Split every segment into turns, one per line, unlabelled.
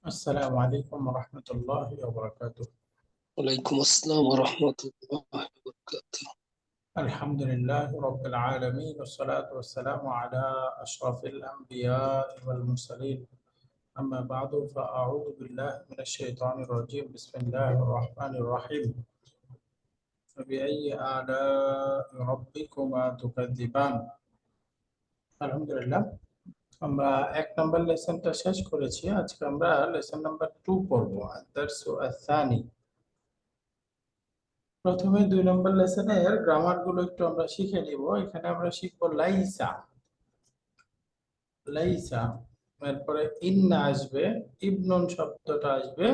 السلام عليكم ورحمة الله وبركاته.
وعليكم السلام ورحمة الله وبركاته.
الحمد لله رب العالمين والصلاة والسلام على أشرف الأنبياء والمرسلين. أما بعد فأعوذ بالله من الشيطان الرجيم. بسم الله الرحمن الرحيم. فبأي آلاء ربكما تكذبان. الحمد لله আমরা এক নাম্বার লেসনটা শেষ করেছি। আজকে আমরা লেসন নাম্বার 2 পড়ব। আদ-দারসু আস-সানি। প্রথমে 2 নম্বর লেসনের গ্রামার গুলো একটু আমরা শিখে নিব। এখানে আমরা শিখব লাইসা। লাইসা এরপরে ইন্না আসবে, ইবনুন শব্দটা আসবে,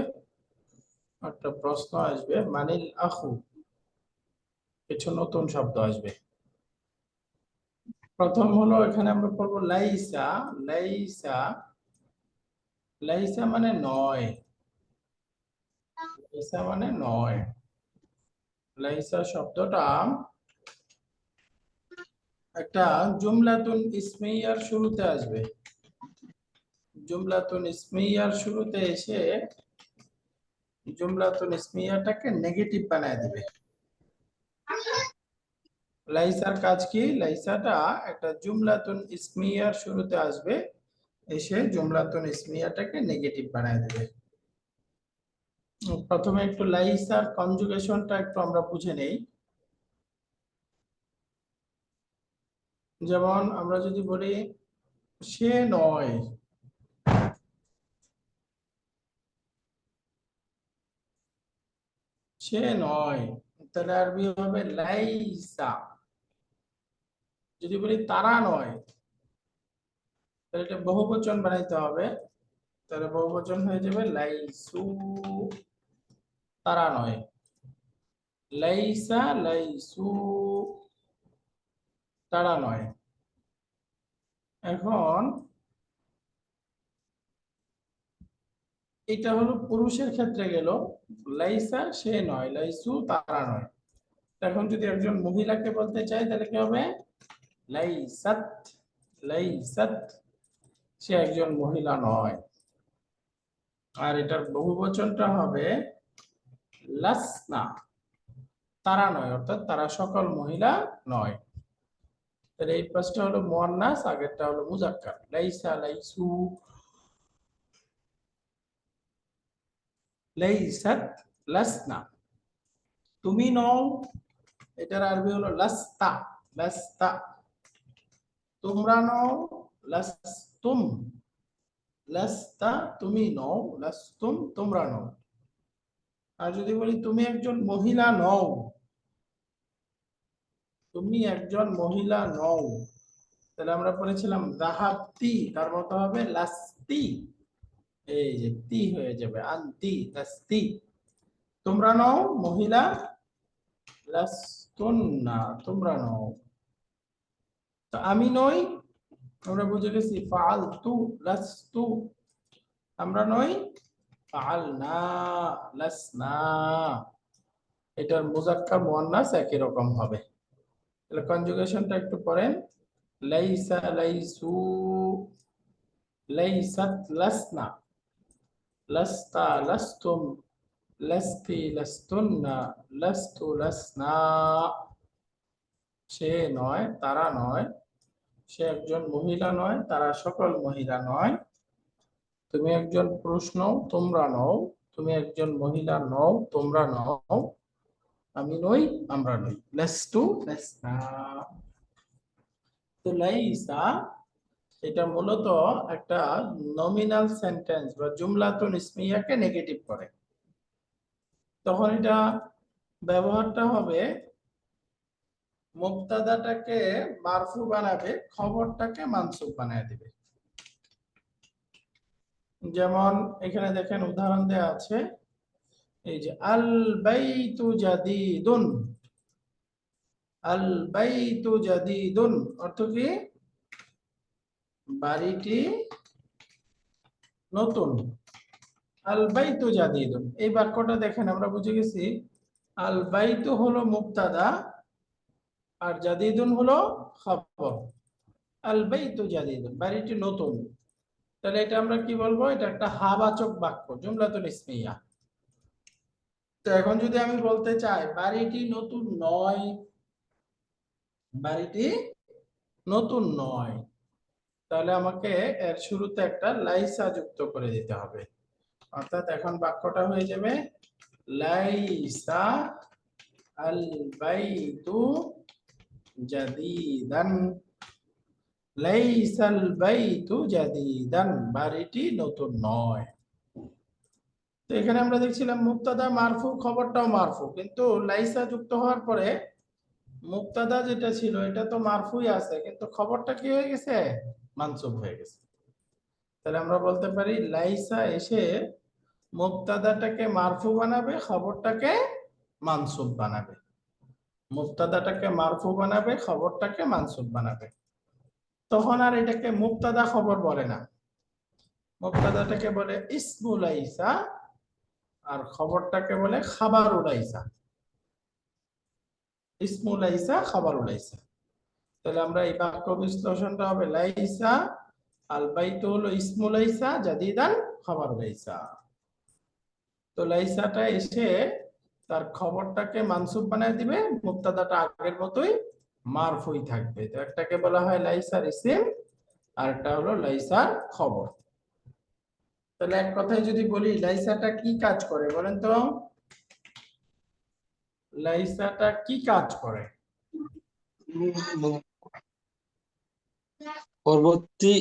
একটা প্রশ্ন আসবে, মানিল আখু কিছু নতুন শব্দ আসবে। প্রথম হলো এখানে আমরা পড়ব লাইসা। লাইসা, লাইসা মানে নয়। লাইসা মানে নয়। লাইসা শব্দটা একটা জুমলাতুন ইসমিয়ার শুরুতে আসবে। জুমলাতুন ইসমিয়ার শুরুতে এসে জুমলাতুন ইসমিয়াটাকে নেগেটিভ বানায় দিবে। লাইসার কাজ কি? লাইসাটা একটা জুমলাতুন ইসমিয়ার শুরুতে আসবে, এসে জুমলাতুন ইসমিয়াটাকে নেগেটিভ বানায় দিবে। প্রথমে একটু লাইসার কনজুগেশনটা একটু আমরা বুঝে নেই। যেমন আমরা যদি বলি সে নয়, সে নয়, তাহলে আরবি হবে লাইসা। যদি বলি তারা নয়, তাহলে এটা বহুবচন বানাইতে হবে। তাহলে বহুবচন হয়ে যাবে লাইসু, তারা নয়। লাইসা লাইসু, তারা নয়। এখন এটা হলো পুরুষের ক্ষেত্রে গেল, লাইসা সে নয়, লাইসু তারা নয়। এখন যদি একজন মহিলাকে বলতে চাই তাহলে কি হবে? লাইসাত, লাইসাত সে একজন মহিলা নয়। আর এটার বহুবচনটা হবে লাসনা, তারা নয়, অর্থাৎ তারা সকল মহিলা নয়। তাহলে এই পাঁচটা হলো মুয়ান্নাস, আগেরটা হলো মুজাক্কার। লাইসা লাইসু, লাইসাত লাসনা। তুমি নও, এটার আরবি হলো লাস্তা, লাস্তা। তোমরা নও, লাস্তুম, লাস্তা তুমি নও, লাস্তুম তোমরা নও। আর যদি বলি তুমি একজন মহিলা নও, তুমি একজন মহিলা নও, তাহলে আমরা পড়েছিলাম যাহাবতি, তার মতো হবে লাস্তি। এই যে তি হয়ে যাবে, আনতি লাস্তি। তোমরা নও মহিলা, লাস্তুন্না তোমরা নও। তো আমি নই, আমরা বুঝে গেছি ফাআলতু লাস্তু। আমরা নই, ফাআলনা লাসনা। এটার মুজাক্কার মুয়ান্নাস একই রকম হবে। তাহলে কনজুগেশনটা একটু পড়েন। লাইসা লাইসু, লাইসাত লাসনা, লাস্তা লাস্তুম, লাস্তি লাস্তুন্না, লাস্তু লাসনা। সে নয়, তারা নয়, সে একজন মহিলা নয়, তারা সকল মহিলা নয়। তুমি একজন পুরুষ নও, তোমরা নও। তুমি একজন মহিলা নও, তোমরা নও। আমি নই, আমরা নই। লাস্তু লাসনা। তো লাইসা এটা মূলত একটা নমিনাল সেন্টেন্স বা জুমলাতুন ইসমিয়াকে নেগেটিভ করে। তখন এটা ব্যবহারটা হবে মুবতাদাটাকে মারফু বানাবে, খবরটাকে মানসুব বানায় দিবে। যেমন এখানে দেখেন উদাহরণ দেয়া আছে, এই যে আল বাইতু জাদিদুন। আল বাইতু জাদিদুন অর্থ কি? বাড়িটি নতুন। আল বাইতু জাদিদুন, এই বাক্যটা দেখেন আমরা বুঝে গেছি আল বাইতু হলো মুবতাদা আর জাদিদুন হলো খবর। আল বাইতু জাদিদুন বাড়িটি নতুন। তাহলে এটা আমরা কি বলবো, এটা একটা হাবাচক বাক্য, জুমলাতুল ইসমিয়া। তো এখন যদি আমি বলতে চাই বাড়িটি নতুন নয়, বাড়িটি নতুন নয়, তাহলে আমাকে এর শুরুতে একটা লাইসা যুক্ত করে দিতে হবে। অর্থাৎ এখন বাক্যটা হয়ে যাবে লাইসা আল বাইতু জাদিদান, লাইসাল বাইতু জাদিদান, বাড়িটি নতুন নয়। তো এখানে আমরা দেখছিলাম মুবতাদা মারফু, খবরটাও মারফু, কিন্তু লাইসা যুক্ত হওয়ার পরে মুবতাদা যেটা ছিল এটা তো মারফুই আছে, কিন্তু খবরটা কি হয়ে গেছে, মানসুব হয়ে গেছে। তাহলে আমরা বলতে পারি লাইসা এসে মুবতাদাটাকে মারফু বানাবে, খবরটাকে মানসুব বানাবে। মুবতাদাটাকে মারফু বানাবে, খবরটাকে মানসুব বানাবে। তখন আর এটাকে মুবতাদা খবর বলে না, মুবতাদাটাকে বলে ইসমু লাইসা, আর খবরটাকে বলে খাবারু লাইসা। ইসমু লাইসা, খাবারু লাইসা। তাহলে আমরা এই বাক্য বিশ্লেষণটা হবে লাইসা আল বাইতু হলো ইসমু লাইসা জাদিদান খাবারু লাইসা। তো লাইসাটা এসে তার খবরটাকে মানসুব বানায় দিবে, মুবতাদাটা আগের মতোই মারফুই থাকবে। তো একটাকে বলা হয় লাইসার ইসিম, আর একটা হলো লাইসার খবর। তাহলে এক কথায় যদি বলি লাইসাটা কি কাজ করে বলেন তো, লাইসাটা কি কাজ করে?
পরবর্তী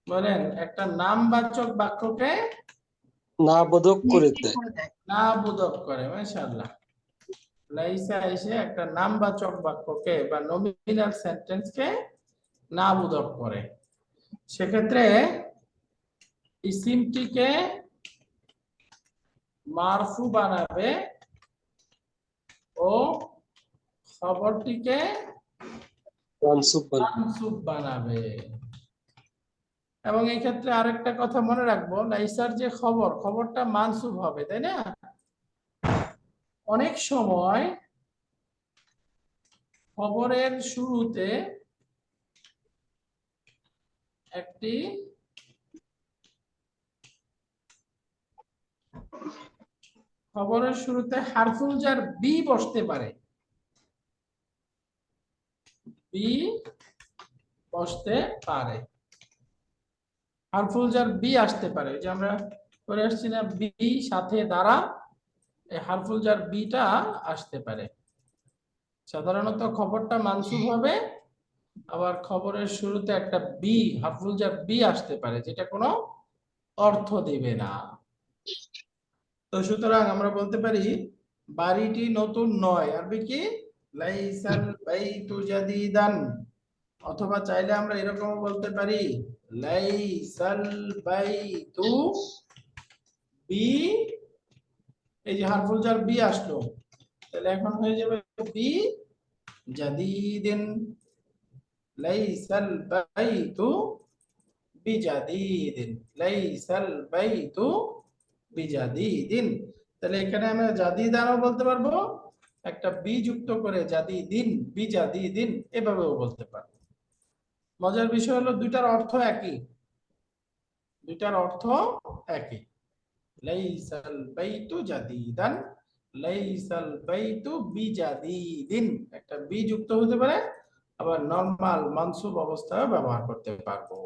বলেন, একটা নামবাচক বাক্যকে
না বোধক করে দেয়।
না বোধক করে। মাশাআল্লাহ, লাইসা এসে একটা নামবাচক বাক্যকে বা নমিনাল সেন্টেন্সকে না বোধক করে। সেক্ষেত্রে ইসিমটিকে মারফু বানাবে ও খবরটিকে
মানসুব বানাবে।
মানসুব বানাবে। এবং এই ক্ষেত্রে আরেকটা কথা মনে রাখবো, লাইসার যে খবর, খবরটা মানসুব হবে, তাই না? অনেক সময় খবরের শুরুতে একটি খবরের শুরুতে হারফুল জার বি বসতে পারে, বি বসতে পারে, হারফুল জার বি আসতে পারে। যে আমরা করে আসছি না, বি সাথে দ্বারা, এই হারফুল জার বিটা আসতে পারে। সাধারণত খবরটা মানসুব হবে, আবার খবরের শুরুতে একটা বি, হারফুল জার বি আসতে পারে, যেটা কোনো অর্থ দিবে না। তো সুতরাং আমরা বলতে পারি বাড়িটি নতুন নয়, আরবি কি লাইসাল বাইতু জাদিদান। অথবা চাইলে আমরা এরকম বলতে পারি লাইসাল বাইতু বি, এই যে হারফুল জার বি আসলো, তাহলে এখন হয়ে যাবে বি জাদিদিন, লাইসাল বাইতু বিজাদিদিন, লাইসাল বাইতু বিজাদিদিন। তাহলে এখানে আমরা জাদিদানও বলতে পারবো, একটা বি যুক্ত করে জাদিদিন, বিজাদিদিন এভাবেও বলতে পারবো। মজার বিষয় হলো দুইটার অর্থ একই, দুইটার অর্থ একই। লাইসাল বাইতু জাদিদান, লাইসাল বাইতু বিজাদিদিন, একটা বি যুক্ত হতে পারে, আবার নরমাল মানসুব অবস্থায় ব্যবহার করতে পারবো।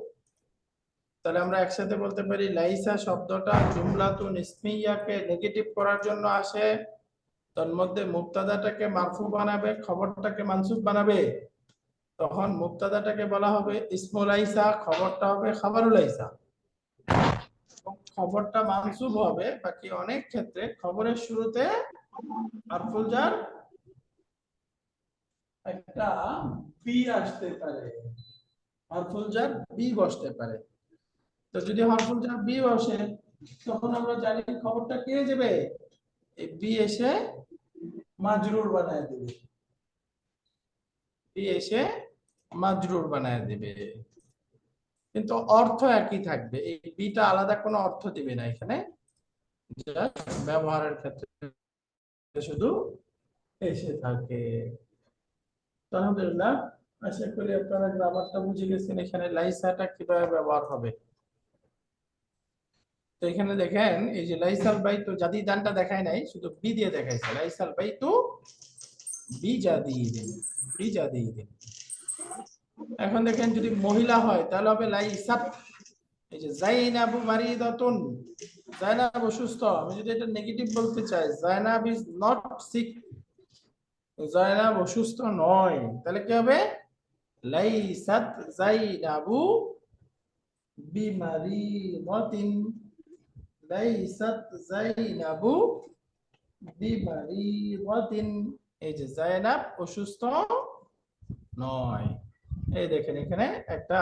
তাহলে আমরা একসাথে বলতে পারি লাইসা শব্দটা জুমলাতুন ইসমিয়াকে নেগেটিভ করার জন্য আসে। তার মধ্যে মুবতাদাটাকে মারফু বানাবে, খবরটাকে মানসুব বানাবে। তখন মুবতাদাটাকে বলা হবে ইসমু লাইসা, খবরটা হবে খাবারুল লাইসা। খবরটা মানসুব হবে, বাকি অনেক ক্ষেত্রে খবরের শুরুতে হারফুল জার একটা বি আসতে পারে, হারফুল জার বি বসতে পারে। তো যদি হারফুল জার বি বসে, তখন আমরা জানি খবরটা কে যাবে, এই বি এসে মাজরুর বানায় দেবে, বি এসে মাজরুর বানায় দেবে, কিন্তু অর্থ একই থাকবে। এই বিটা আলাদা কোনো অর্থ দিবে না এখানে, জাস্ট ব্যবহারের ক্ষেত্রে শুধু এসে থাকে। আলহামদুলিল্লাহ, আশা করি আপনারা গ্রামারটা বুঝে গেছেন এখানে লাইসাটা কিভাবে ব্যবহার হবে। তো এখানে দেখেন এই যে লাইসাল বাইতু জাদি দানটা দেখায় নাই, শুধু বি দিয়ে দেখাইছে। লাইসাল বাইতু বিজাদিদিন, বিজাদিদিন। এখন দেখেন যদি মহিলা হয় তাহলে হবে লাইসাত। এই যে জাইনাবু মারিদাতুন, জাইনাব অসুস্থ। আমি যদি এটা নেগেটিভ বলতে চাই, Zainab is not sick, Zainab অসুস্থ নয়, তাহলে কি হবে? লাইসাত জাইনাবু বিমারিদাতিন, লাইসাত জাইনাবু বিমারিদাতিন। এই যে জাইনাব অসুস্থ নয়। এই দেখেন এখানে একটা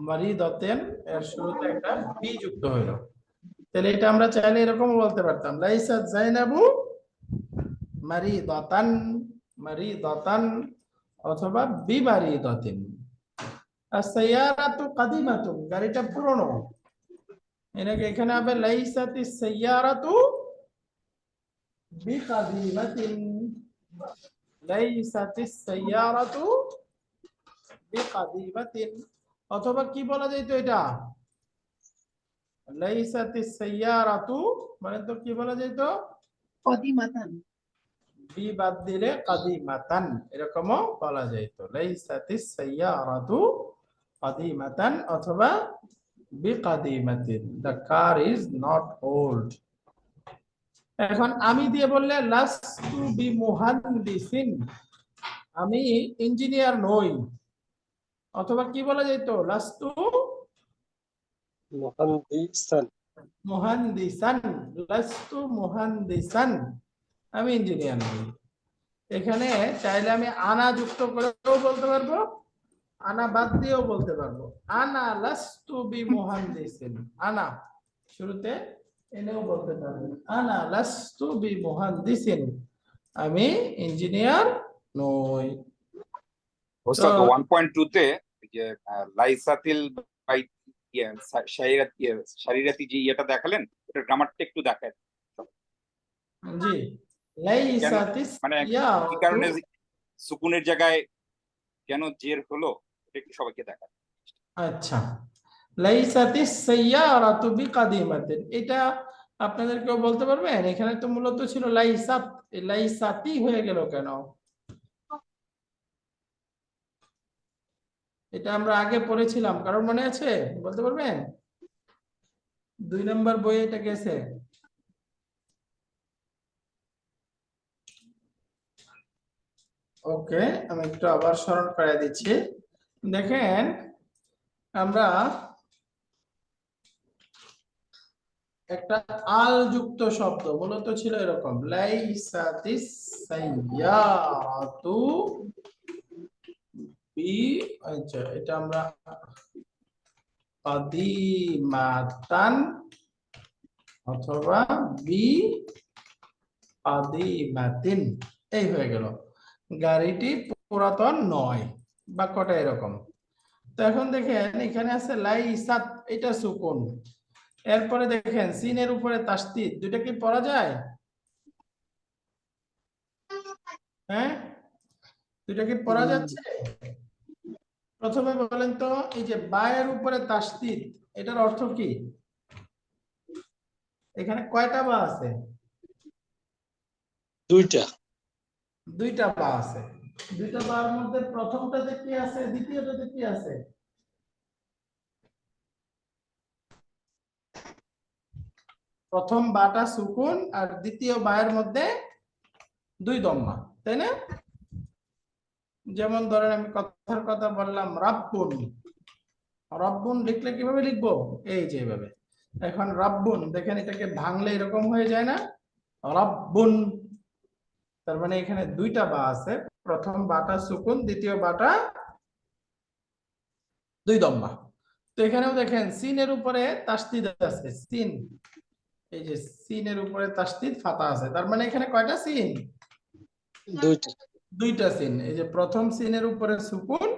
মারিদাতেন এর শুরুতে একটা বি যুক্ত হলো। তাহলে এটা আমরা চাইলে এরকম বলতে পারতাম, লাইসাত জাইনাবু মারিদাতান, মারিদাতান, অথবা বিমারিদাতিন। as-sayyaratu qadimatun, গাড়িটা পুরনো। এটাকে এখানে হবে লাইসাতিস সাইয়ারাতু বিকাদিমাতিন, লাইসাতিস সাইয়ারাতু বিকাদিমাতিন। অথবা কি বলা যায় তো এটা, লাইসাতিস সাইয়ারাতু মানে তো কি বলা যায় তো,
কদিমাতান।
বি বাদ দিলে কাদিমাতান এরকমও বলা যায়। তো লাইসাতিস সাইয়ারাতু কাদিমাতান অথবা বিকাদিমাতিন, the car is not old. এখন আমি দিয়ে বললে লাস্তু বিমুহান্দিসিন, আমি ইঞ্জিনিয়ার নই। অথবা কি বলা যায় তো, লাস্তু
মুহান্দিসান,
মুহান্দিসান, লাস্তু মুহান্দিসান, আমি ইঞ্জিনিয়ার নই। এখানে চাইলে আমি আনা যুক্ত করেও বলতে পারবো, আনা বাদ দিয়েও বলতে পারবো। আনা লাস্তু বিমুহান্দিসিন, আনা শুরুতে এনেও বলতে পারবেন, আনা লাস্তু বিমুহান্দিসিন, আমি ইঞ্জিনিয়ার নই।
ওস্তাদ
তো
1.2 তে যে লাইসাতিল বাই শারীরাতি যে ইয়েটা দেখালেন, এটা গ্রামারটা একটু দেখায়।
জি, লাইসাতিস
মানে কি
ইয়ারাতু,
কারণে সুকুনের জায়গায় কেন জের হলো, এটা একটু সবাইকে দেখায়।
আচ্ছা, লাইসাতিস সাইয়ারাতু বিকাদিমাতিন, এটা আপনাদের কেউ বলতে পারবেন? এখানে তো মূলত ছিল লাইসাত, এই লাইসাতি হয়ে গেল কেন? এটা আমরা আগে পড়েছিলাম, কারণ মনে আছে? বলতে পারবেন? 2 নম্বর বইয়ে এটা গেছে। ওকে, আমি একটু আবার স্মরণ করে দিচ্ছি। দেখেন আমরা একটা আল যুক্ত শব্দ মূলত ছিল এরকম, লাইসাতিস সাইয়ারাতু বি, আচ্ছা এটা আমরা কাদিমাতান অথবা বি কাদিমাতিন, এই হয়ে গেল। গাড়িটি পুরাতন নয়, বাক্যটা এরকম। তো এখন দেখেন এখানে আছে লাইসাত, এটা সুকুন। এরপরে দেখেন সিনের উপরে তাসদিদ, দুইটা কি পড়া যায়? হ্যাঁ, দুইটা কি পড়া যাচ্ছে? প্রথমে বলেন তো, এই যে বায়ের উপরে তাসদিদ, এটার অর্থ কি? এখানে কয়টা বা আছে?
দুইটা।
দুইটা বা আছে। দুইটা বার মধ্যে প্রথমটাতে কি আছে, দ্বিতীয়টাতে কি আছে? প্রথম বাটা সুকুন আর দ্বিতীয় বায়ের মধ্যে 2 দম্মা, তাই না? যেমন ধরেন আমি কথার কথা বললাম রাব্বুন, রব্বুন লিখলে কিভাবে লিখবো? এই যে এইভাবে। এখন রাব্বুন দেখেন এটাকে ভাঙলে এরকম হয়ে যায় না, রাব্বুন। তার মানে এখানে দুইটা বা আছে, প্রথম বাটা সুকুন, দ্বিতীয় বাটা 2 দম্মা। তো এখানেও দেখেন সিনের উপরে তাসদিদ আছে, সিন, এই যে সিনের উপরে তাসদিদ ফাতা আছে, তার মানে এখানে কয়টা সিন?
দুইটা।
দুইটা সিন। এই যে প্রথম সিনের উপরে সুকুন,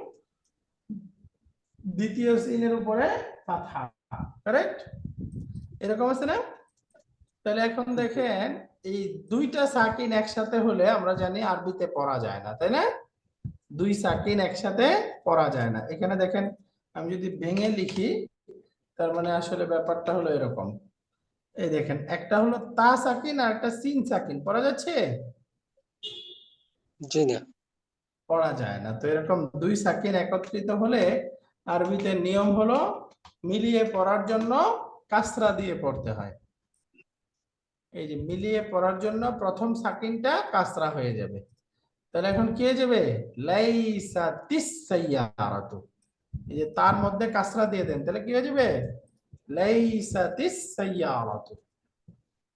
দ্বিতীয় সিনের উপরে ফাতহা, কারেক্ট? এরকম আছে না? তাহলে এখন দেখেন এই দুইটা সাকিন একসাথে হলে আমরা জানি আরবিতে পড়া যায় না, তাই না? দুই সাকিন একসাথে পড়া যায় না। এখানে দেখেন আমি যদি ভেঙে লিখি তার মানে আসলে ব্যাপারটা হলো এরকম। এই দেখেন একটা হলো তা সাকিন আর একটা সিন সাকিন, পড়া যাচ্ছে?
জি না।
পড়া যায় না। তো এরকম দুই সাকিন একত্রিত হলে আরবিতে নিয়ম হলো মিলিয়ে পড়ার জন্য কাসরা দিয়ে পড়তে হয়। এই যে মিলিয়ে পড়ার জন্য প্রথম সাকিনটা কাসরা হয়ে যাবে। তাহলে এখন কি হয়ে যাবে? লাইসা তিস সাইয়ারাতু। এই যে তার মধ্যে কাসরা দিয়ে দেন, তাহলে কি হয়ে যাবে? লাইসা তিস সাইয়ারাতু,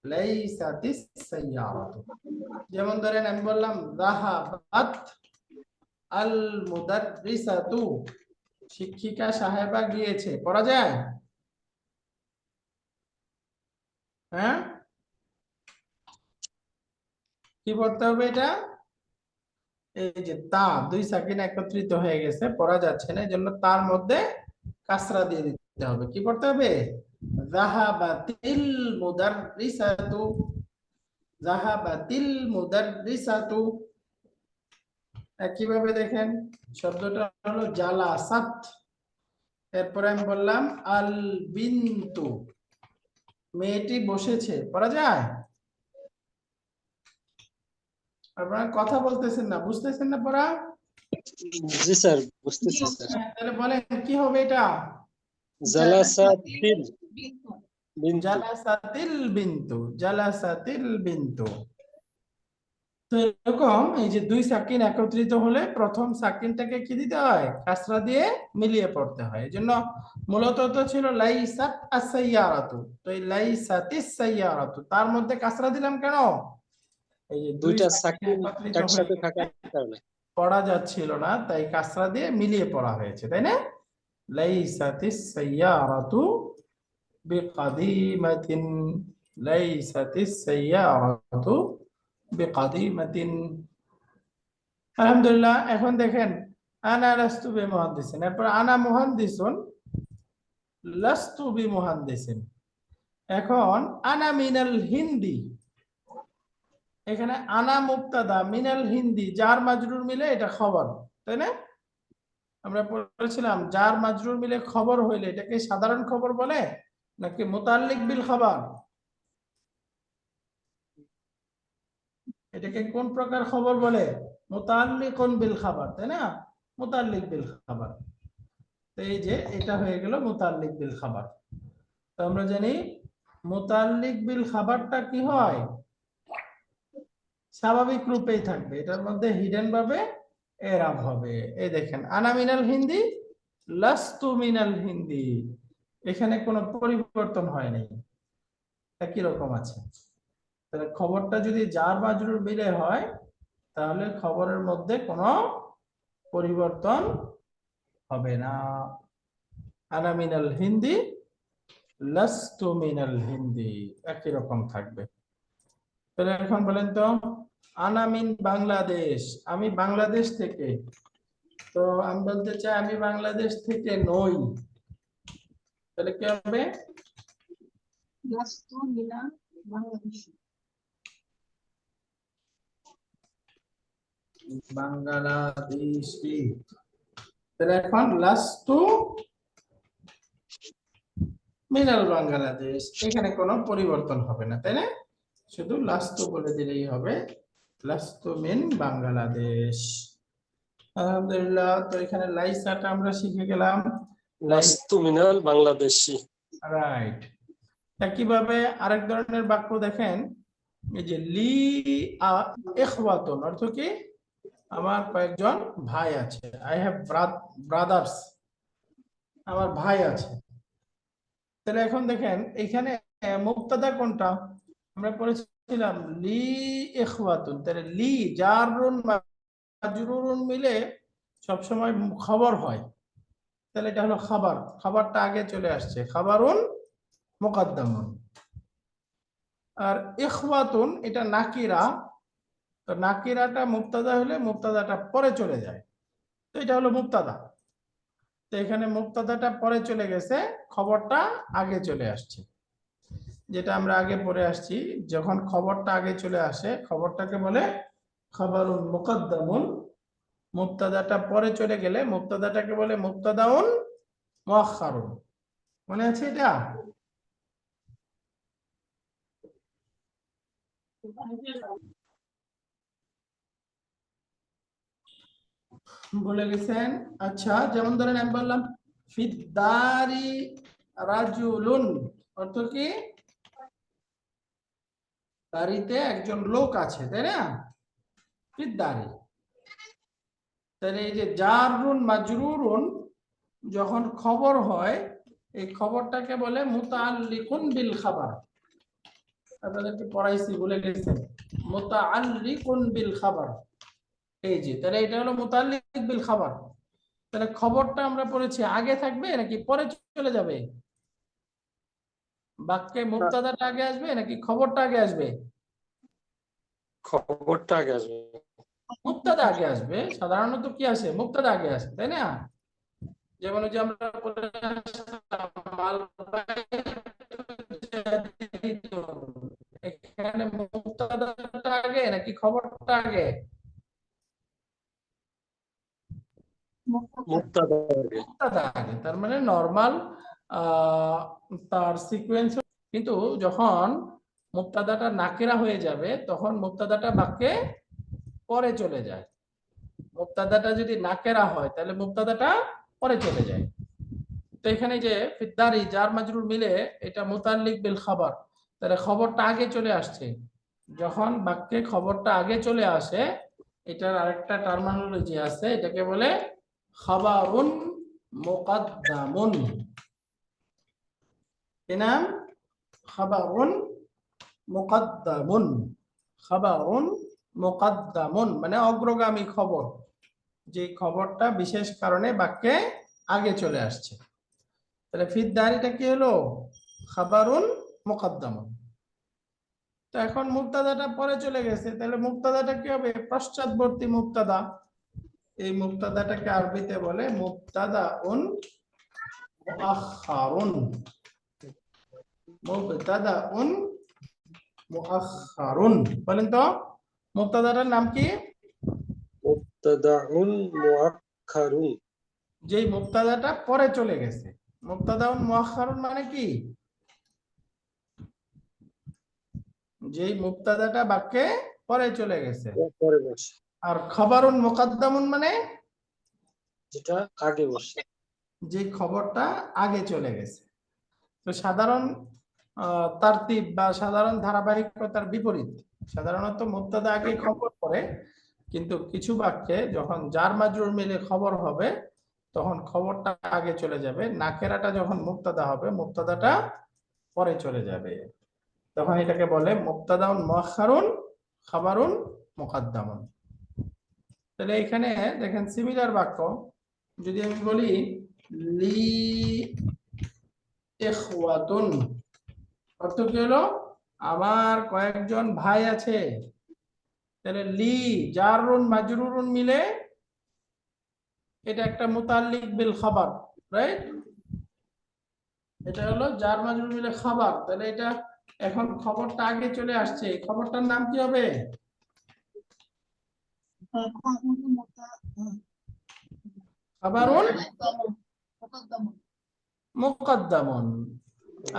লাইসা তিস সাইয়ারাতু। যেমন ধরেন আমি বললাম যাহাবাত আল মুদাররিসাতু, শিক্ষিকা সাহেবা গিয়েছে, পড়া যায়? হ্যাঁ, কি পড়তে হবে এটা? এই যে তা দুই সাকিন একত্রিত হয়ে গেছে, পড়া যাচ্ছে না, এজন্য তার মধ্যে কাসরা দিয়ে দিতে হবে। কি পড়তে হবে? যাহাবাতিল মুদাররিসাতু, যাহাবাতিল মুদাররিসাতু। কিভাবে দেখেন, শব্দটা হলো জালাসাত, এরপরে আমি বললাম আল বিন্তু, মেয়েটি বসেছে, পড়া যায়? আপনারা কথা বলতেছেন না, বুঝতেছেন না পড়া?
জি স্যার, বুঝতেছি স্যার।
তাহলে বলেন কি হবে এটা?
জালাসাতিল বিন্তু।
জালাসাতিল বিন্তু, জালাসাতিল বিন্তু। তো এরকম এই যে দুই সাকিন একত্রিত হলে প্রথম সাকিনটাকে কি দিতে হয়? কাসরা দিয়ে মিলিয়ে পড়তে হয়। এজন্য মূলত তো ছিল লাইসাত আস-সাইয়ারাতু, তো এই লাইসাতিস সাইয়ারাতু তার মধ্যে কাসরা দিলাম কেন? এই যে দুই
দুইটা
সাকিন
সাকিন
একত্রিত হয়ে
একসাথে
গেছে,
থাকার কারণে।
পড়া যাচ্ছিল না, তাই কাসরা দিয়ে মিলিয়ে পড়া হয়েছে, তাই না? লাইসাতিস সাইয়ারাতু বিকাদিমাতিন, লাইসাতিস সাইয়ারাতু বিকাদিমাতিন। আলহামদুলিল্লাহ। এখন দেখেন আনা লাস্তু বিমুহাদ্দিসিন, এরপর আনা মুহাদ্দিসুন লাস্তু বিমুহাদ্দিসিন। এখন আনা মিনাল হিন্দি, এখানে আনা মুবতাদা, মিনাল হিন্দি জার মাজরুর মিলে এটা খবর, তাই না? আমরা পড়েছিলাম জার মাজরুর মিলে খবর হইলে এটাকে সাধারণ খবর বলে নাকি মুতাল্লিক বিল খবর? এটাকে কোন প্রকার খবর বলে? মুতাল্লিকুন বিল খবর, তাই না? মুতাল্লিক বিল খবর। তো এই যে এটা হয়ে গেল মুতাল্লিক বিল খবর। তো আমরা জানি মুতাল্লিক বিল খবরটা কি হয়? স্বাভাবিক রূপেই থাকবে, এটার মধ্যে হিডেন ভাবে এরাব হবে। এই দেখেন আনা মিনাল হিন্দি লাস্তু মিনাল হিন্দি, এখানে কোনো পরিবর্তন হয়নি, একই রকম আছে। তাহলে খবরটা যদি জার মাজরুর মিলে হয় তাহলে খবরের মধ্যে কোনো পরিবর্তন হবে না। আনা মিনাল হিন্দি লাস্তু মিনাল হিন্দি, একই রকম থাকবে। তাহলে এখন বলেন তো, আনা মিন বাংলাদেশ, আমি বাংলাদেশ থেকে। তো আমি বলতে চাই আমি বাংলাদেশ থেকে নই, তাহলে কি হবে?
লাস্তু মিনাল বাংলাদেশি।
বাংলাদেশি। তাহলে এখন লাস্তু মিনাল বাংলাদেশ, এখানে কোনো পরিবর্তন হবে না, তাই না? শুধু লাস্তু বলে দিলেই হবে, লাস্তু মিন বাংলাদেশ। আলহামদুলিল্লাহ। তো এখানে লাইসাটা আমরা শিখে গেলাম,
লাস্তু মিনাল বাংলাদেশি।
রাইট। একইভাবে আরেক ধরনের বাক্য দেখেন, এই যে লি ইখওয়াতুন, অর্থ কি? আমার কয়েকজন ভাই আছে, আই হ্যাভ ব্রাদার্স, আমার ভাই আছে। তাহলে এখন দেখেন এখানে মুবতাদা কোনটা? আমরা পড়েছিলাম লি ইখওয়াতুন, তাহলে লি জারুন মাজরুরুন মিলে সবসময় খবর হয়, তাহলে এটা হলো খাবার, খাবারটা আগে চলে আসছে, খাবারুন মুকাদ্দামুন। আর ইখওয়াতুন এটা নাকিরা, তো নাকিরাটা মুবতাদা হলে মুবতাদাটা পরে চলে যায়, তো এটা হলো মুবতাদা। তো এখানে মুবতাদাটা পরে চলে গেছে, খবরটা আগে চলে আসছে, যেটা আমরা আগে পড়ে আসছি। যখন খবরটা আগে চলে আসে খবরটাকে বলে খবরুন মুকাদ্দামুন, মুবতাদাটা পরে চলে গেলে মুবতাদাটাকে বলে মুবতাদাউন মুআখখারুন। মনে আছে এটা? বলে গেছেন? আচ্ছা, যেমন ধরেন আমি বললাম ফিদ্দারি রাজুলুন, অর্থ কি? বাড়িতে একজন লোক আছে, তাই না? ফিদ্দারি। তাহলে এই যে জারুন মাজরুরুন যখন খবর হয়, এই খবরটাকে বলে মুতাআল্লিকুন বিল খাবার। আপনাদেরকে পড়াইছি, বলে গেছেন মুতাআল্লিকুন বিল খাবার। এই যে তাহলে এটা হলো মুতাআল্লিক বিল খাবার। তাহলে খবরটা আমরা পড়েছি আগে থাকবে নাকি পরে চলে যাবে? বাক্যে মুবতাদাটা আগে আসবে নাকি খবরটা আগে আসবে?
খবরটা আগে আসবে।
মুবতাদা আগে আসবে। সাধারণত কি আসে? মুবতাদা আগে আসে, তাই না? যেমন ওই যে আমরা পড়ে আসলাম, এখানে মুবতাদাটা আগে নাকি খবরটা আগে?
মুবতাদা আগে।
মুবতাদা আগে। তার মানে নরমাল তার সিকোয়েন্স। কিন্তু যখন মুবতাদাটা নাকেরা হয়ে যাবে তখন মুবতাদাটা বাক্যে পরে চলে যায়। মুবতাদাটা যদি নাকেরা হয় তাহলে মুবতাদাটা পরে চলে যায়। তো এখানে যে ফিদ্দারি জার মাজরুর মিলে এটা মুতাল্লিক বিল খাবার, তাহলে খবরটা আগে চলে আসছে। যখন বাক্যে খবরটা আগে চলে আসে, এটার আরেকটা টার্মিনোলজি আছে, এটাকে বলে খাবারুন মুকাদ্দামুন। কি নাম? খাবারুন মুকাদ্দামুন। খাবারুন মুকাদ্দামুন মানে অগ্রগামী খবর, যে খবরটা বিশেষ কারণে বাক্যে আগে চলে আসছে। তাহলে ফিদ্দারিটা কি হলো? খাবারুন মুকাদ্দামুন। তো এখন মুবতাদাটা পরে চলে গেছে, তাহলে মুবতাদাটা কি হবে? পশ্চাৎবর্তী মুবতাদা। এই মুবতাদাটাকে আরবিতে বলে মুবতাদাউন মুআখখারুন। মুবতাদাউন মুআখখারুন। বলেন তো মুবতাদাটার নাম কি?
মুবতাদাউন মুআক্খারুন।
যেই মুবতাদাটা পরে চলে গেছে। মুবতাদাউন মুআখখারুন মানে কি? যেই মুবতাদাটা বাক্যে পরে চলে গেছে।
পরে বসে,
আর খবরুন মুকাদ্দামুন মানে
যেটা আগে বসে।
যে খবরটা আগে চলে গেছে। তো সাধারণ তারতিব বা সাধারণ ধারাবাহিকতার বিপরীত। সাধারণত মুবতাদা আগে খবর পড়ে, কিন্তু কিছু বাক্যে যখন জার মাজরুর মিলে খবর হবে তখন খবরটা আগে চলে যাবে। নাকেরাটা যখন মুবতাদা হবে মুবতাদাটা পরে চলে যাবে। তখন এটাকে বলে মুবতাদাউন মুআখখারুন খাবারুন মুকাদ্দামুন। তাহলে এখানে দেখেন সিমিলার বাক্য, যদি আমি বলি লি ইখওয়াতুন, অর্থ কি হলো? আমার কয়েকজন ভাই আছে। তাহলে লি জারুন মাজরুরুন মিলে এটা একটা মুতাল্লিক বিল খাবার, রাইট? এটা হলো জার মাজরুর মিলে খাবার। তাহলে এটা এখন খবরটা আগে চলে আসছে, খবরটার নাম কি হবে? খাবারুন মুকাদ্দামুন।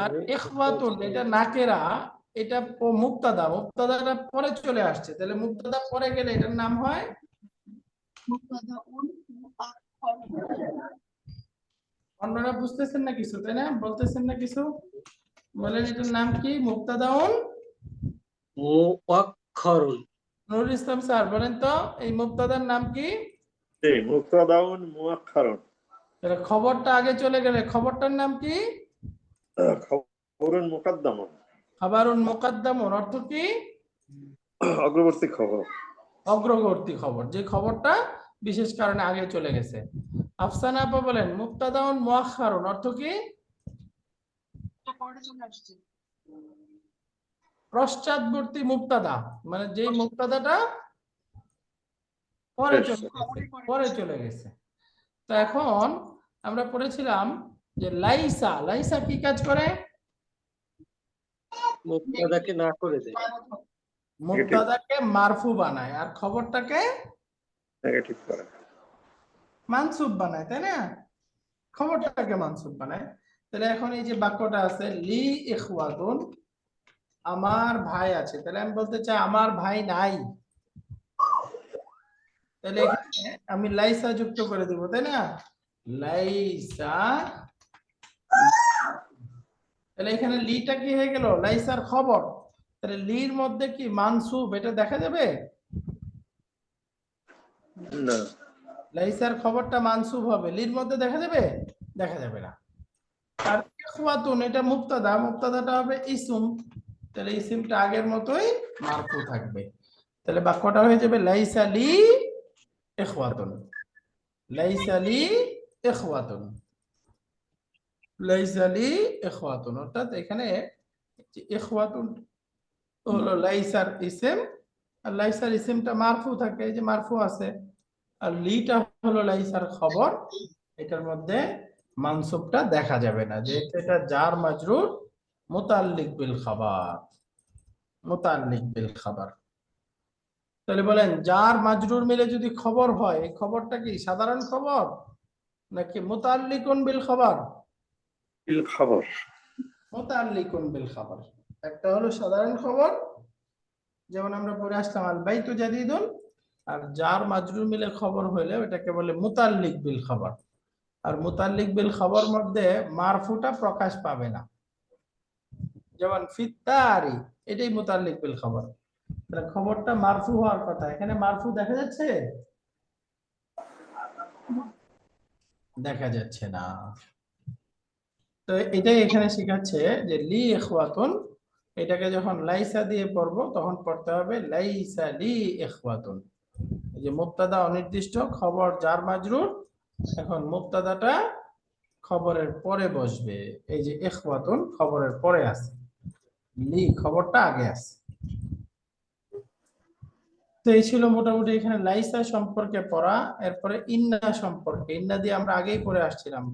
আর ইখওয়াতুন এটা নাকেরা, এটা মুবতাদা, মুবতাদাটা পরে চলে আসছে। তাহলে মুবতাদা পরে গেলে এটার নাম হয় অন্যরা বুঝতেছেন না কিছু, তাই না? বলতেছেন না কিছু? বলেন এটার নাম কি? মুবতাদাউন
মুআক্খারুন।
নুরুল ইসলাম স্যার বলেন তো এই মুবতাদার নাম কি?
মুবতাদাউন মুআক্খারুন।
তাহলে খবরটা আগে চলে গেলে খবরটার নাম কি?
খবরুন মুকাদ্দামুন।
খাবারুন মুকাদ্দামুন অর্থ কি?
অগ্রবর্তী খবর,
অগ্রবর্তী খবর, যে খবরটা বিশেষ কারণে আগে চলে গেছে। আফসানা আপা বলেন মুবতাদাউন মুআখখারুন অর্থ কি? পশ্চাৎবর্তী মুবতাদা, মানে যেই মুবতাদাটা পরে চলে গেছে। তো এখন আমরা পড়েছিলাম যে লাইসা, লাইসা কি কাজ করে?
মুবতাদাকে না করে দেয়।
মুবতাদাকে মারফু বানায় আর খবরটাকে
নেগেটিভ করে।
মানসুব বানায়, তাই না? খবরটাকে মানসুব বানায়। তাহলে এখন এই যে বাক্যটা আছে লি ইখওয়াতুন, আমার ভাই আছে, তাহলে আমি বলতে চাই আমার ভাই নাই। তাহলে এখানে আমি লাইসা যুক্ত করে দিব, তাই না? লাইসা। তাহলে এখানে লিটা কি হয়ে গেল? লাইসার খবর। তাহলে লির মধ্যে কি মানসুব এটা দেখা যাবে?
না।
লাইসার খবরটা মানসুব হবে, লির মধ্যে দেখা যাবে? দেখা যাবে না। আর ইখওয়াতুন এটা মুবতাদা, মুবতাদাটা হবে ইসম, তাহলে ইসিমটা আগের মতোই মারফু থাকবে। তাহলে বাক্যটা হয়ে যাবে লাইসা লি ইখওয়াতুন, লাইসা লি ইখওয়াতুন, লাইসা লি ইখওয়াতুন। অর্থাৎ এখানে যে ইখওয়াতুন হলো লাইসার ইসিম, আর লাইসার ইসিমটা মারফু থাকে, এই যে মারফু আছে, আর লিটা হলো লাইসার খবর। এটার মধ্যে মানসুবটা দেখা যাবে না, যেহেতু এটা জার মাজরুর মুতাল্লিক বিল খাবার, মুতাল্লিক বিল খাবার। তাহলে বলেন জার মাজরুর মিলে যদি খবর হয়, এই খবরটা কি সাধারণ খবর নাকি মুতাল্লিকুন বিল খাবার?
বিল খবর।
মুতাল্লিকুন বিল খাবার। একটা হলো সাধারণ খবর, যেমন আমরা পড়ে আসলাম আল বাইতু জাদিদুন, আর জার মাজরুর মিলে খবর হইলে ওটাকে বলে মুতাল্লিক বিল খাবার। আর মুতাল্লিক বিল খবর মধ্যে মারফুটা প্রকাশ পাবে না, যেমন ফিত্তারি, এটাই মুতাল্লিক বিল খবর। তাহলে খবরটা মারফু হওয়ার কথা, এখানে মারফু দেখা যাচ্ছে? দেখা যাচ্ছে না। তো এটাই এখানে শেখাচ্ছে যে লি ইখওয়াতুন, এটাকে যখন লাইসা দিয়ে পড়বো তখন পড়তে হবে লাইসা লি ইখওয়াতুন। এই যে মুবতাদা অনির্দিষ্ট, খবর জার মাজরুর, এখন মুবতাদাটা খবরের পরে বসবে। এই যে ইখওয়াতুন খবরের পরে আছে, লি খবরটা আগে আছে। তো এই ছিল মোটামুটি এখানে লাইসা সম্পর্কে পড়া। এরপরে ইন্না সম্পর্কে, ইন্না দিয়ে আমরা আগেই পড়ে আসছিলাম।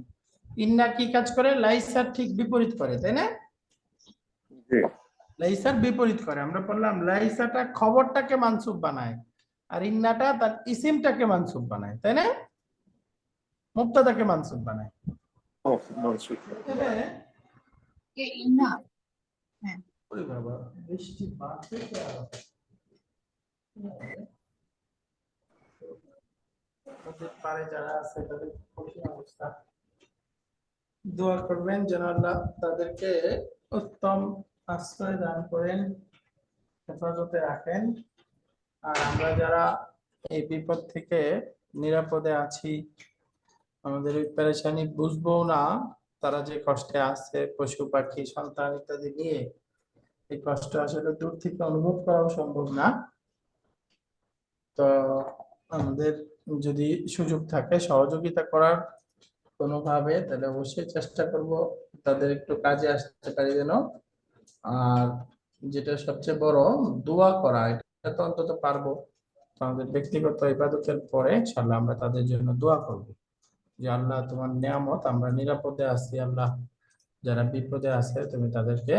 ইন্না কি কাজ করে? লাইসার ঠিক বিপরীত করে, তাই না?
জি।
লাইসার বিপরীত করে। আমরা বললাম লাইসাটা খবরটাকে মানসুব বানায়, আর ইন্নাটা তার ইসিমটাকে মানসুব বানায়, তাই না? মুবতাদাকে মানসুব বানায়।
ও, মানসুব।
তবে
কে ইন্না
ওরে বাবা, বৃষ্টি বাড়ছে কি আরো? নদীর পাড়ে যারা আছে তাদের কঠিন অবস্থা। দোয়া করবেন যেন আল্লাহ তাদেরকে উত্তম আশ্রয় দান করেন, হেফাজতে রাখেন। আর আমরা যারা এই বিপদ থেকে নিরাপদে আছি, আমাদের ওই পেরেশানি বুঝবো না, তারা যে কষ্টে আছে, পশু পাখি সন্তান ইত্যাদি নিয়ে, এই কষ্ট আসলে দূর থেকে অনুভব করাও সম্ভব না। তো আমাদের যদি সুযোগ থাকে সহযোগিতা করার কোনোভাবে, তাহলে অবশ্যই চেষ্টা করব তাদের একটু কাজে আসতে পারি যেন। আর যেটা সবচেয়ে বড়, দোয়া করা, এটা তো অন্তত পারবো। তো আমাদের ব্যক্তিগত ইবাদতের পরে ইনশাআল্লাহ আমরা তাদের জন্য দোয়া করব যে আল্লাহ তোমার নিয়ামত, আমরা নিরাপদে আছি, আল্লাহ যারা বিপদে আছে তুমি তাদেরকে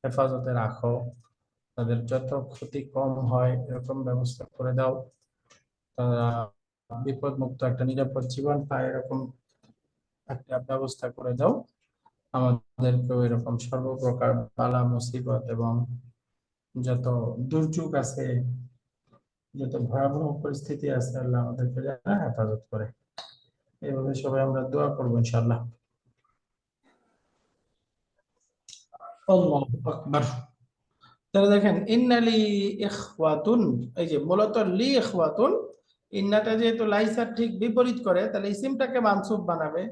হেফাজতে রাখো, তাদের যত ক্ষতি কম হয় এরকম ব্যবস্থা করে দাও, তারা বিপদ মুক্ত একটা নিরাপদ জীবন পায় এরকম একটা ব্যবস্থা করে দাও। আমাদেরকেও এরকম সর্বপ্রকার বালা মুসিবত এবং যত দুর্যোগ আছে, যত ভয়াবহ পরিস্থিতি আছে, আল্লাহ আমাদেরকে যেন হেফাজত করে। এইভাবে সবাই আমরা দোয়া করবো ইনশাআল্লাহ। আল্লাহু আকবার। তাহলে দেখেন ইন্নালি ইখওয়াতুন, এই যে মূলত লি ইখওয়াতুন, ইন্নাটা যেহেতু লাইসার ঠিক বিপরীত করে, তাহলে ইসিমটাকে মানসুব বানাবে।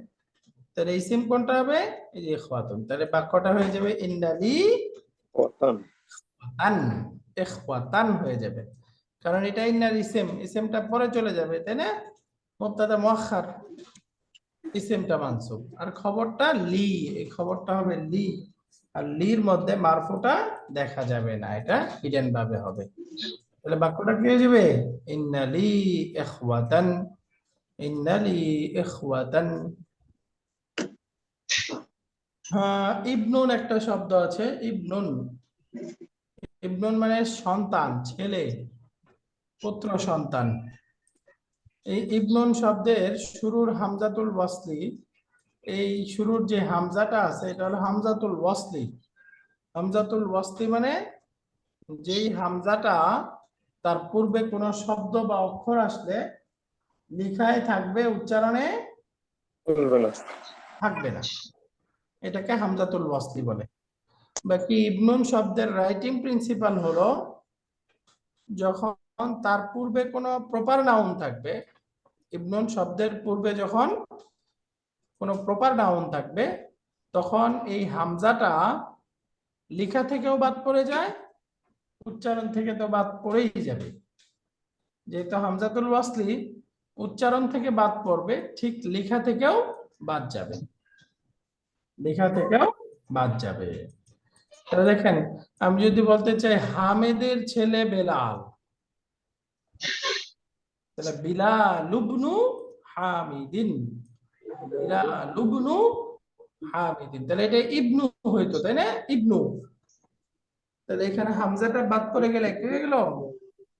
তাহলে ইসিম কোনটা হবে? এই যে ইখওয়াতুন। তাহলে বাক্যটা হয়ে যাবে ইন্নালি
ওয়াতান।
আন, ইখওয়াতান হয়ে যাবে, কারণ এটা ইন্নার ইসিম, ইসিমটা পরে চলে যাবে, তাই না? মুবতাদা মুআখখার, ইসিমটা মানসুব, আর খবরটা লি, এই খবরটা হবে লি, আর লির মধ্যে মারফুটা দেখা যাবে না, এটা হিডেন ভাবে হবে। তাহলে বাক্যটা কি হয়ে যাবে? ইন্নালি ইখওয়াতান, ইন্নালি ইখওয়াতান। হ্যাঁ, ইবনুন একটা শব্দ আছে, ইবনুন, ইবনুন মানে সন্তান, ছেলে, পুত্র সন্তান। এই ইবনুন শব্দের শুরুর হামজাতুল ওয়াসলি, এই শুরুর যে হামজাটা আছে এটা হলো হামজাতুল ওয়াসলি। হামজাতুল ওয়াসলি মানে যেই হামজাটা তার পূর্বে কোনো শব্দ বা অক্ষর আসলে লিখায় থাকবে, উচ্চারণে
চলবে না।
থাকবে না, এটাকে হামজাতুল ওয়াসলি বলে। বাকি ইবনুন শব্দের রাইটিং প্রিন্সিপাল হলো যখন তার পূর্বে কোনো প্রপার নাউন থাকবে, ইবনুন শব্দের পূর্বে যখন কোনো প্রপার নাউন থাকবে তখন এই হামজাটা লেখা থেকেও বাদ পড়ে যায়, উচ্চারণ থেকে তো বাদ পড়েই যাবে। যেহেতু হামজাতুল ওয়াসলি উচ্চারণ থেকে বাদ পড়বে, ঠিক লেখা থেকেও বাদ যাবে, লেখা থেকেও বাদ যাবে। তাহলে দেখেন, আমি যদি বলতে চাই হামেদের ছেলে বেলাল, তাহলে বিলাল ইবনু হামিদিন, বিলাল ইবনু হামিদিন, তাহলে এটা ইবনু হইতো, তাই না? ইবনু, তাহলে এখানে হামজাটা বাদ পড়ে গেলে কি হয়ে গেল?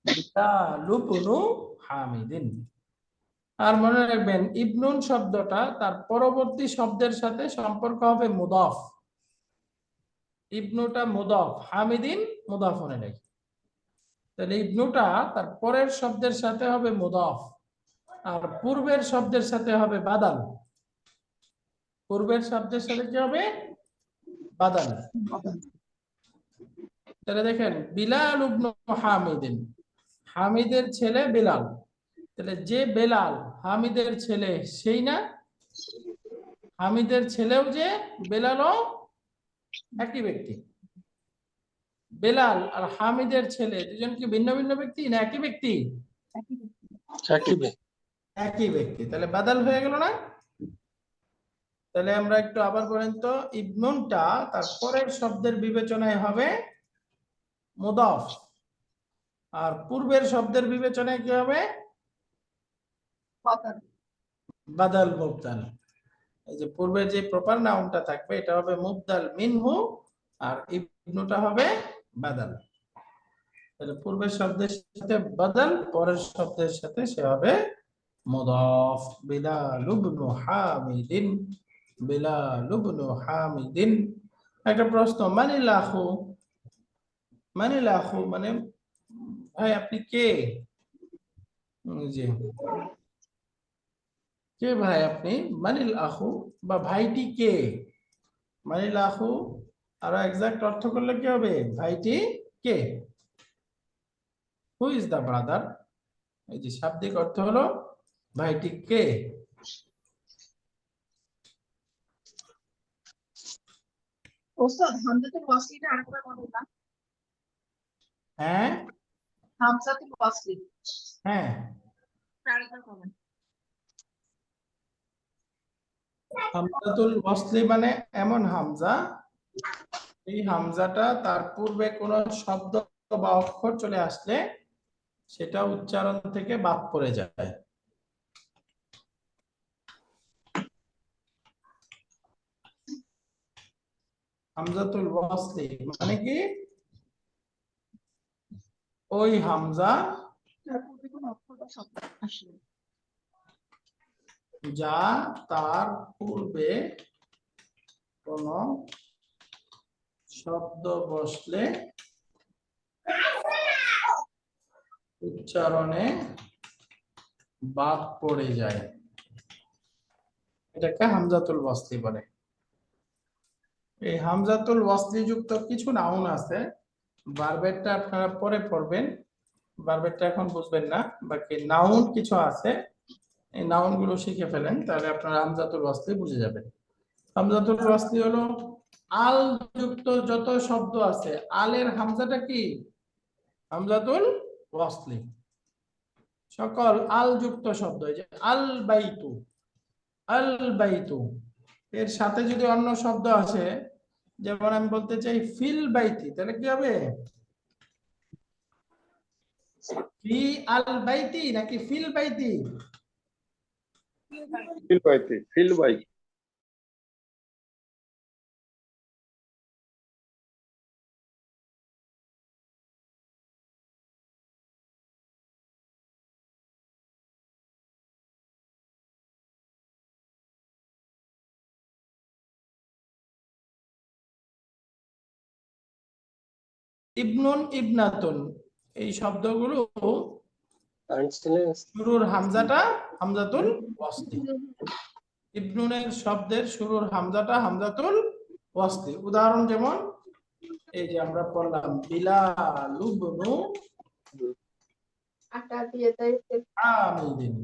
বিলাল ইবনু হামিদিন। আর মনে রাখবেন ইবনুন শব্দটা তার পরবর্তী শব্দের সাথে সম্পর্ক হবে মুদাফ। ইবনুটা মুদাফ, হামিদিন মুদাফ হয়ে নাই, তাহলে ইবনুটা তার পরের শব্দের সাথে হবে মুদাফ, আর পূর্বের শব্দের সাথে হবে বাদাল। পূর্বের শব্দের সাথে কি হবে? বাদাল। তাহলে দেখেন বিলাল ইবনু হামিদিন, হামিদের ছেলে বেলাল, তাহলে যে বেলাল হামিদের ছেলে সেই না? হামিদের ছেলেও যে বেলালও একই ব্যক্তি। বেলাল আর হামিদের ছেলে দুজন কি ভিন্ন ভিন্ন ব্যক্তি না একই ব্যক্তি?
একই ব্যক্তি।
একই ব্যক্তি, তাহলে বাদাল হয়ে গেল না? তাহলে আমরা একটু আবার বলেন তো, ইবনুনটা তার পরের শব্দের বিবেচনায় হবে মুদাফ, আর পূর্বের শব্দের বিবেচনায় কি হবে?
বাদাল।
বাদাল মুবদাল। এই যে পূর্বে যে প্রপার নাউনটা থাকবে এটা হবে মুবদাল মিনহু, আর ইবনুটা হবে বাদাল। তাহলে পূর্বের শব্দের সাথে বাদাল, পরের শব্দের সাথে সে হবে মুদাফ। বিলাল ইবনু হামিদিন, বিলাল ইবনু হামিদিন। একটা প্রশ্ন, মানিল আখু, মানিল আখু মানে ভাই আপনি কে? জি, কে ভাই আপনি? মানিল আখু বা ভাইটি কে? মানিল আখু আরো এক্সাক্ট অর্থ করলে কি হবে? ভাইটি কে? Who is the brother? এই যে শাব্দিক অর্থ হলো ভাইটি কে।
ওস্তাদ হামজাতুল ওয়াসলিটা আরেকবার বলুন না।
হ্যাঁ
হামজাতুল ওয়াসলি
হ্যাঁ,
আরেকবার বলুন।
হামজাতুল ওয়াসলি মানে এমন হামজা, এই হামজাটা তার পূর্বে কোন শব্দ বা অক্ষর চলে আসলে সেটা উচ্চারণ থেকে বাদ পড়ে যায়। হামজাতুল ওয়াসলি মানে কি? ওই হামজা
তার পূর্বে কোনো অক্ষর বা শব্দ আসলে
যা তার পূর্বে কোন শব্দ বসলে উচ্চারণে বাদ পড়ে যায়, এটাকে হামজাতুল ওয়াসলি বলে। এই হামজাতুল ওয়াসলি যুক্ত কিছু নাউন আছে, ভার্বেরটা আপনারা পরে পড়বেন, ভার্বেরটা এখন বুঝবেন না, বাকি নাউন কিছু আছে, এই নাউন গুলো শিখে ফেলেন তাহলে আপনারা হামজাতুল ওয়াসলি বুঝে যাবেন। হামজাতুল ওয়াসলি হলো আল যুক্ত যত শব্দ আছে, আলের হামজাটা কি? হামজাতুল ওয়াসলি। সকল আল যুক্ত শব্দ, এই যে আল বাইতু, আল বাইতু, এর সাথে যদি অন্য শব্দ আসে, যেমন আমি বলতে চাই ফিল বাইতি, তাহলে কি হবে? ফি আল বাইতি নাকি ফিল বাইতি?
ফিল বাইতে, ফিল বাই।
ইবনুন ইবনাতুন এই শব্দগুলো শুরুর হামজাটা হামজাতুল ওয়াসলি। ইবনুনের শব্দের শুরুর হামজাটা হামজাতুল ওয়াসলি। উদাহরণ যেমন এই যে আমরা পড়লাম বিলাল ইবনু
আটা দিয়ে তাই
হামিদিন।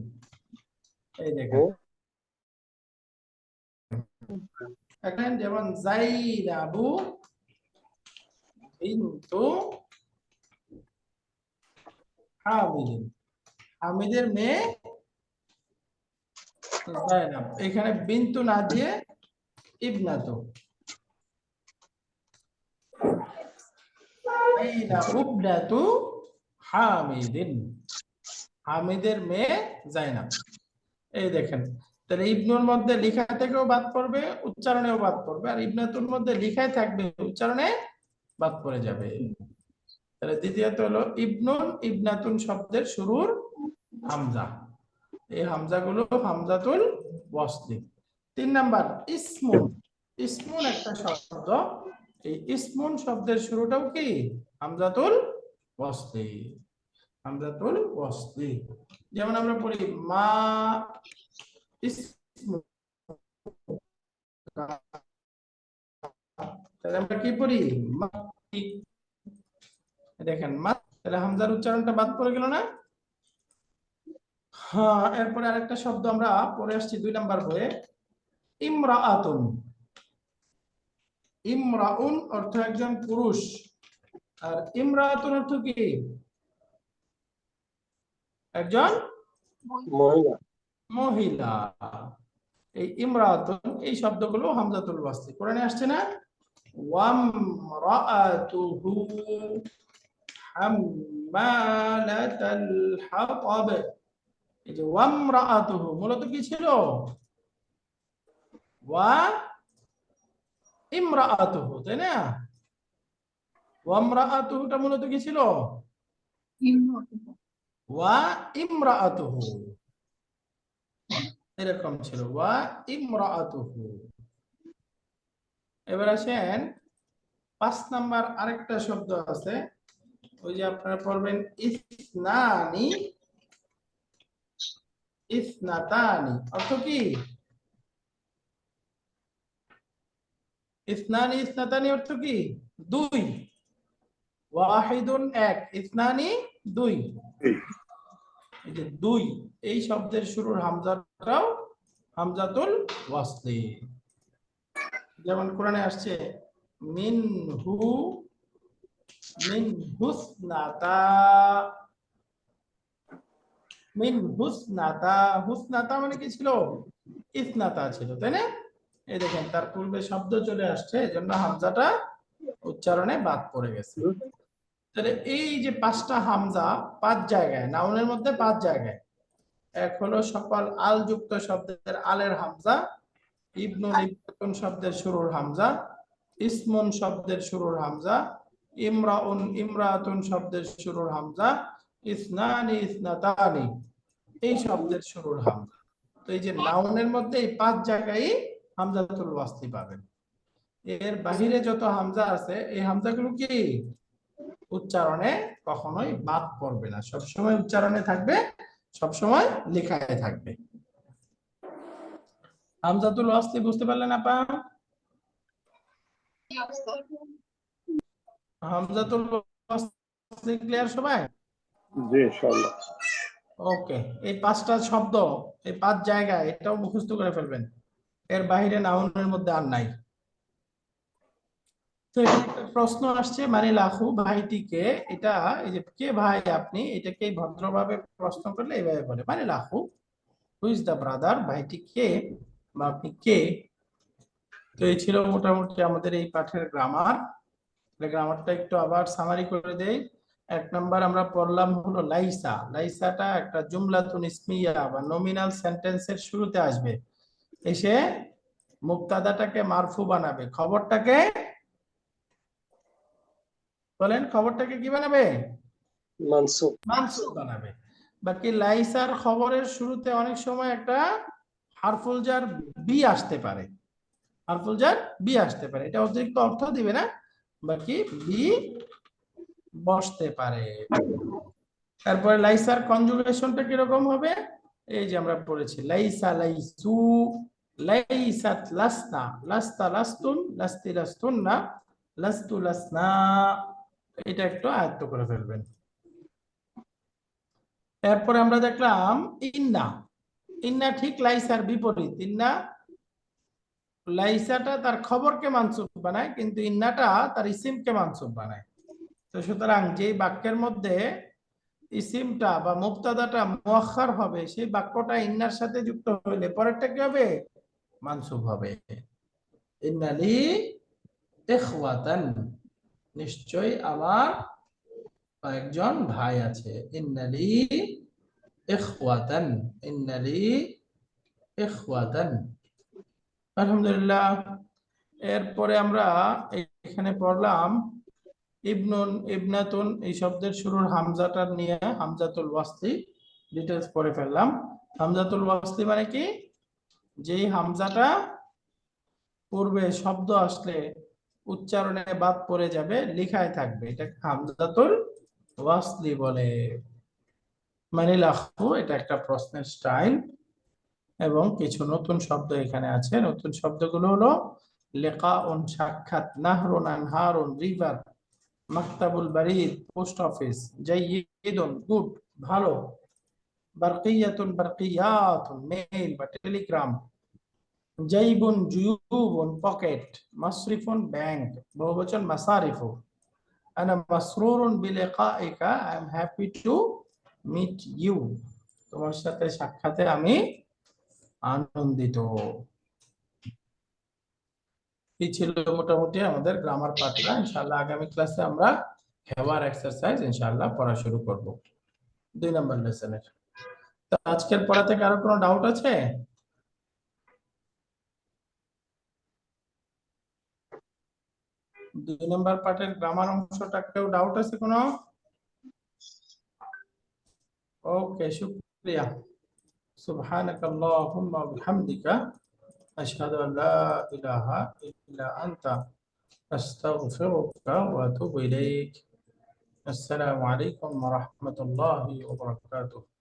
এই দেখেন এখন যেমন যাইনাবু বিনতু হামিদিন, হামিদের মেয়ে যায়নাব। এখানে বিন্তু না দিয়ে ইবনাতু। যায়নাবু ইবনাতু হামিদিন, হামিদের মেয়ে যায়নাব। এই দেখেন তাহলে ইবনুর মধ্যে লেখা থেকেও বাদ পড়বে, উচ্চারণেও বাদ পড়বে, আর ইবনাতুর মধ্যে লেখাই থাকবে, উচ্চারণে বাদ পড়ে যাবে। তাহলে দ্বিতীয়ত হলো ইবনুন ইবনাতুন শব্দের শুরুর হামজা, এই হামজাগুলো হামজাতুল ওয়াসলি। 3 নাম্বার ইসমুন। ইসমুন একটা শব্দ, এই ইসমুন শব্দের শুরুটাও কি হামজাতুল ওয়াসলি, হামজাতুল ওয়াসলি। যেমন আমরা পড়ি মা ইসমু, তাহলে আমরা কি পড়ি মা। দেখেন মা, তাহলে হামজার উচ্চারণটা বাদ পড়ে গেল না? হ্যাঁ, এরপরে আরেকটা শব্দ আমরা পড়ে আসছি 2 নাম্বার বইয়ে, ইমরাআতুন। ইমরাউন অর্থ একজন পুরুষ, আর ইমরাআতুন অর্থ কি একজন
মহিলা।
মহিলা। এই ইমরাআতুন এই শব্দগুলো হামজাতুল ওয়াসলি। কোরআনে আসছে না ওয়ামরাআতুহু হাম্মালাতাল হাতাব। এই যে ওয়ামরাআতুহু মূলত কি ছিল? ওয়া ইমরাআতুহু, তাই না? ওয়ামরাআতুহুটা মূলত কি ছিল? ওয়া ইমরাআতুহু, এরকম ছিল ওয়া ইমরাআতুহু। এবার আসেন 5 নাম্বার আরেকটা শব্দ আছে, ওই যে আপনারা পড়বেন ইসনানি ইসনাতানি। অর্থ কি? ইসনানি ইসনাতানি অর্থ কি? 2। ওয়াহিদুন 1, ইসনানি 2। এই যে 2 এই শব্দের শুরুর হামজাটাও হামজাতুল ওয়াসলি। যেমন কোরআনে আসছে মিনহু মিন হুসনাতা, মিন হুসনাতা। হুসনাতা মানে কি ছিল? ইসনাতা ছিল, তাই না? এই দেখেন তার পূর্বে শব্দ চলে আসছে, এজন্য হামজাটা উচ্চারণে বাদ পড়ে গেছে। তাহলে এই যে 5টা হামজা 5 জায়গায়, নাউনের মধ্যে 5 জায়গায়। এক হলো সকল আল যুক্ত শব্দের আলের হামজা, ইবনুন ইবনাতুন শব্দের শুরুর হামজা, ইসমুন শব্দের শুরুর হামজা, ইমরাউন ইমরাতুন শব্দের শুরুর হামজা, ইসনানি ইসনাতানি এই শব্দের শুরুর হামজা। তো এই যে নাউনের মধ্যে এই 5 জায়গায় হামজাতুল ওয়াসলি পাবেন। এর বাহিরে যত হামজা আছে এই হামজাগুলো কি উচ্চারণে কখনোই বাদ পড়বে না, সবসময় উচ্চারণে থাকবে, সবসময় লেখায় থাকবে। হামজাতুল ওয়াসলি বুঝতে পারলেন আপা? হামজাতুল ওয়াসলি ক্লিয়ার সবাই?
জি ইনশাআল্লাহ।
ওকে, এই 5টা শব্দ এই 5 জায়গায় এটাও মুখস্থ করে ফেলবেন, এর বাইরে নাউনের মধ্যে আর নাই। তো এখানে একটা প্রশ্ন আসছে, মানে লাখু ভাইটিকে, এটা এই যে কে ভাই আপনি, এটাকে ভদ্রভাবে প্রশ্ন করলে এইভাবে বলে মানে লাখু, হু ইজ দা ব্রাদার, ভাইটি কে বা আপনি কে। তো এই ছিল মোটামুটি আমাদের এই পাঠের গ্রামার। গ্রামারটা একটু আবার সামারি করে দেই। 1 নাম্বার আমরা পড়লাম হলো লাইসা। লাইসাটা একটা জুমলাতুন ইসমিয়া বা নমিনাল সেন্টেন্সের শুরুতে আসবে, এসে মুবতাদাটাকে মারফু বানাবে, খবরটাকে বলেন, খবরটাকে কি বানাবে?
মানসুব।
মানসুব বানাবে। বাকি লাইসার খবরের শুরুতে অনেক সময় একটা হারফুল জার বি আসতে পারে, হারফুল জার বি আসতে পারে, এটা অতিরিক্ত অর্থ দিবে না, বাকি বি বসতে পারে। তারপরে লাইসার কনজুগেশনটা কিরকম হবে? এই যে আমরা পড়েছি লাইসা লাইসু, লাইসাত লাসনা, লাস্তা লাস্তুন, লাস্তি লাস্তুন্না, লাস্তু লাসনা। এটা একটু আয়ত্ত করে ফেলবেন। এরপরে আমরা দেখলাম ইন্না। ইন্না ঠিক লাইসার বিপরীত। ইন্না লাইসাটা তার খবরকে মানসুব বানায়, কিন্তু ইন্নাটা তার ইসিমকে মানসুব বানায়। তো সুতরাং যে বাক্যের মধ্যে ইসিমটা বা মুবতাদাটা মুআখখার হবে, সেই বাক্যটা ইন্নার সাথে যুক্ত হলে পরেরটা কি হবে? মানসুব হবে। ইন্নালি ইখওয়াতান, নিশ্চয় আমার কয়েকজন ভাই আছে। ইন্নালি ইখওয়াতান, ইন্নালি ইখওয়াতান। আলহামদুলিল্লাহ। এরপরে আমরা এখানে পড়লাম ইবনুন, ইবনাতুন, এই শব্দের শুরুর হামজাটা নিয়ে হামজাতুল ওয়াসলি ডিটেইলস পড়ে ফেললাম। হামজাতুল ওয়াসলি মানে কি? যেই হামজাটা পূর্বে শব্দ আসলে উচ্চারণে বাদ পড়ে যাবে, লেখায় থাকবে, এটা হামজাতুল ওয়াসলি বলে। মানে লাখু, এটা একটা প্রশ্নের স্টাইল। এবং কিছু নতুন শব্দ এখানে আছে। নতুন শব্দগুলো হলো লিকাউন, সাক্ষাৎ, নাহরুন, আনহারুন, রিভার, মাকতাবুল বারিদ, পোস্ট অফিস, জাইয়িদুন, গুড, ভালো, বারকিয়াতুন, বারকিয়াতুন, মেইল বা টেলিগ্রাম, জাইবুন, জুয়ুবুন, পকেট, মাসরিফুন, ব্যাংক, বহুবচন মাসারিফু। আনা মাসরুরুন বিলিকাইকা, I am happy to meet you, তোমার সাথে সাক্ষাতে আমি আনন্দিত। এই ছিল মোটামুটি আমাদের গ্রামার পাঠটা। ইনশাআল্লাহ আগামী ক্লাসে আমরা হেওয়ার এক্সারসাইজ ইনশাআল্লাহ পড়া শুরু করব 2 নম্বর লেসনের। তো আজকের পড়া থেকে আরো কোনো ডাউট আছে? দুই নম্বর পাঠের গ্রামার অংশটা কেউ ডাউট আছে কোনো? ওকে, শুকরিয়া। সুবহানাকাল্লাহুম্মা ওয়া বিহামদিকা, আশহাদু আল লা ইলাহা ইল্লা আনতা, আস্তাগফিরুকা ওয়া আতুবু ইলাইক। আসসালামু আলাইকুম ওয়া রাহমাতুল্লাহি ওয়া বারাকাতুহু।